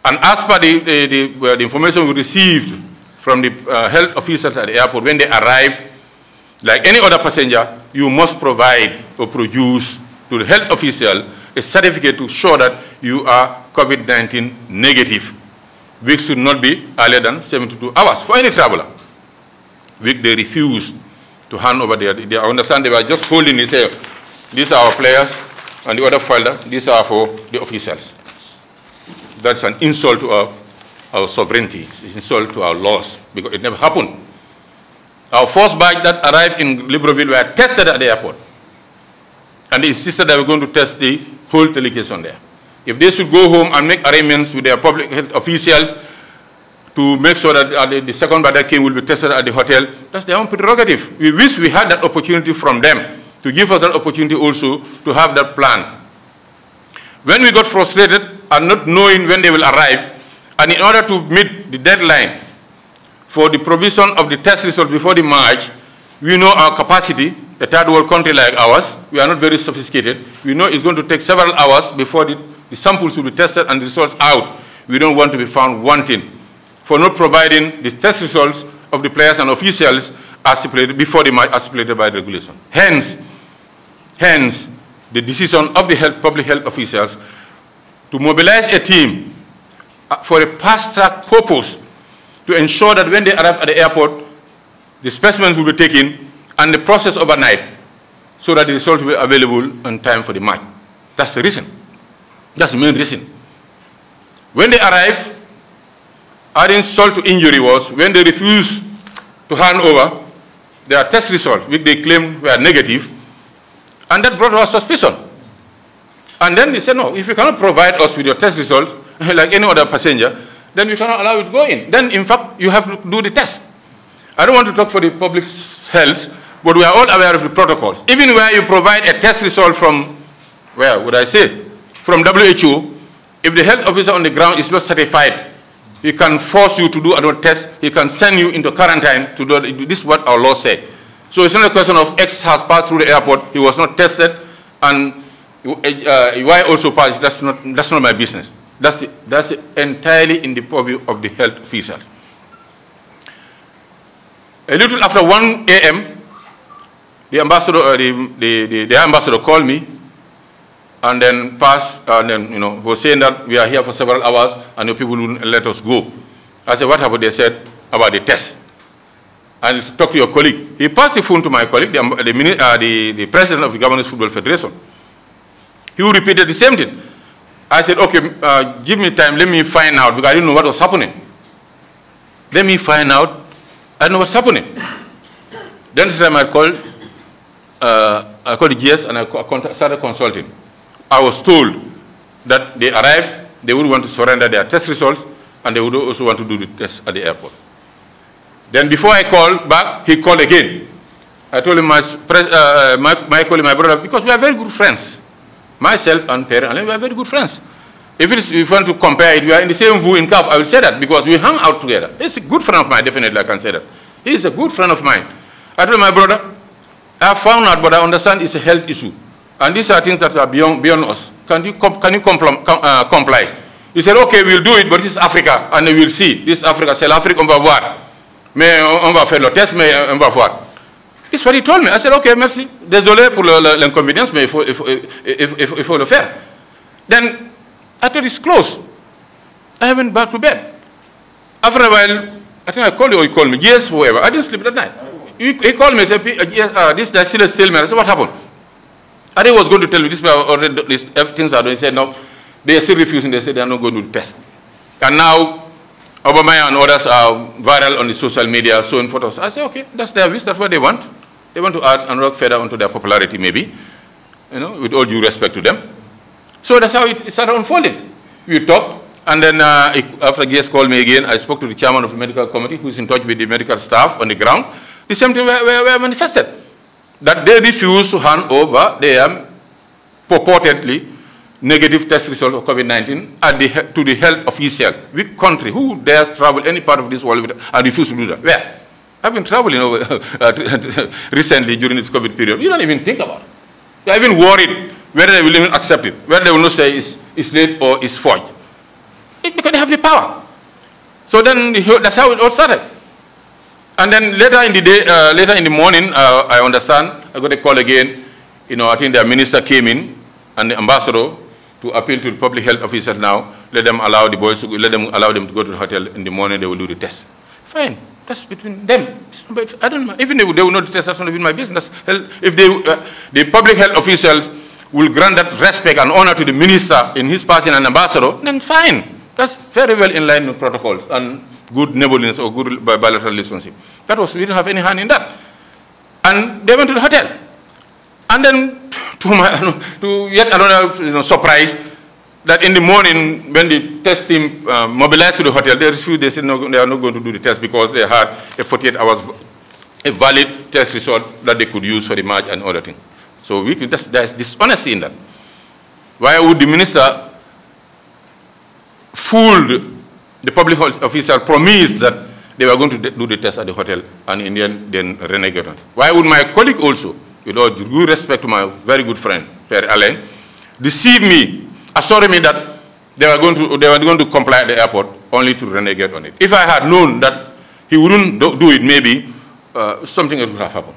And as per the information we received from the health officials at the airport, when they arrived, like any other passenger, you must provide or produce to the health official a certificate to show that you are COVID-19 negative, which should not be earlier than 72 hours for any traveler, which they refused to hand over there. They understand they were just holding it, say, these are our players, and the other folder, these are for the officials. That's an insult to our sovereignty. It's an insult to our laws, because it never happened. Our first batch that arrived in Libreville were tested at the airport. And they insisted they were going to test the whole delegation there. If they should go home and make arrangements with their public health officials to make sure that the second batch that came will be tested at the hotel, that's their own prerogative. We wish we had that opportunity from them, to give us that opportunity also to have that plan. When we got frustrated and not knowing when they will arrive, and in order to meet the deadline for the provision of the test result before the March, we know our capacity, a third world country like ours, we are not very sophisticated. We know it's going to take several hours before the samples will be tested and the results out. We don't want to be found wanting for not providing the test results of the players and officials as stipulated before the March as stipulated by the regulation. Hence, the decision of the public health officials to mobilize a team for a fast-track purpose to ensure that when they arrive at the airport, the specimens will be taken and the process overnight so that the results will be available in time for the March. That's the reason. That's the main reason. When they arrive, adding insult to injury was when they refused to hand over their test results, which they claimed were negative, and that brought us suspicion. And then they said, no, if you cannot provide us with your test results, like any other passenger, then we cannot allow it to go in. Then, in fact, you have to do the test. I don't want to talk for the public health, but we are all aware of the protocols. Even where you provide a test result from, where would I say, from WHO, if the health officer on the ground is not certified, he can force you to do another test. He can send you into quarantine to do this is what our law said. So it's not a question of X has passed through the airport, he was not tested, and Y also passed. That's not my business. That's entirely in the purview of the health officials. A little after 1 a.m., the ambassador called me, and then was saying that we are here for several hours and the people wouldn't let us go. I said, what happened? They said about the test. And talk to your colleague. He passed the phone to my colleague, the president of the Governors Football Federation. He repeated the same thing. I said, okay, give me time, let me find out, because I didn't know what was happening. Let me find out, I don't know what's happening. Then this time I called the GS and I started consulting. I was told that they arrived, they would want to surrender their test results, and they would also want to do the test at the airport. Then before I called back, he called again. I told him, my colleague, my brother, because we are very good friends. Myself and Perry, and we are very good friends. If you want to compare it, we are in the same VU in CAF, I will say that, because we hang out together. He's a good friend of mine, definitely I can say that. He is a good friend of mine. I told my brother, I have found out, but I understand it's a health issue. And these are things that are beyond us. Can you comply? He said, okay, we'll do it, but this is Africa, and we'll see. This is Africa, c'est l'Afrique, on va voir. Mais on va faire le test, mais on va voir. That's what he told me. I said, okay, merci. Désolé pour l'inconvénient, mais il faut le faire. Then, I thought it's close. I went back to bed. After a while, I think I called you or you called me. Yes, whoever. I didn't sleep that night. He called me and said, yes, there's still a stalemate. I said, what happened? I think I was going to tell you, these things are doing. He said, no, they are still refusing. They said they are not going to test. And now, Obama and others are viral on the social media, showing photos. I said, okay, that's their wish. That's what they want. They want to add another feather onto their popularity, maybe, with all due respect to them. So that's how it started unfolding. We talked, and then after GS called me again, I spoke to the chairman of the medical committee, who's in touch with the medical staff on the ground. The same thing were manifested, that they refuse to hand over their purportedly negative test result of COVID-19 to the health official. Which country, who dares travel any part of this world and refuse to do that? Where? I've been traveling recently during this COVID period. You don't even think about it. You're even worried whether they will even accept it, whether they will not say it's late or it's forged. Because they have the power. So then that's how it all started. And then later in the day, later in the morning, I understand, I got a call again. You know, I think the minister came in and the ambassador to appeal to the public health officers now, let them allow the boys to go, allow them to go to the hotel in the morning, they will do the test. Fine, that's between them. But I don't know, even if they will not test, that's not even my business. If they, the public health officials will grant that respect and honor to the minister in his person and ambassador, then fine. That's very well in line with protocols and good neighborliness or good bilateral relationship. That was, we didn't have any hand in that. And they went to the hotel. And then, to yet another surprise, that in the morning, when the test team mobilized to the hotel, they refused. They said no, they are not going to do the test because they had a 48 hours, a valid test result that they could use for the match and other things. So there's dishonesty in that. Why would the minister fooled the public official, promised that they were going to do the test at the hotel, and in the end, then renegade on it? Why would my colleague also, with all due respect to my very good friend, Pierre Alain, deceive me, assuring me that they were going to comply at the airport, only to renegade on it? If I had known that he wouldn't do it, maybe something else would have happened.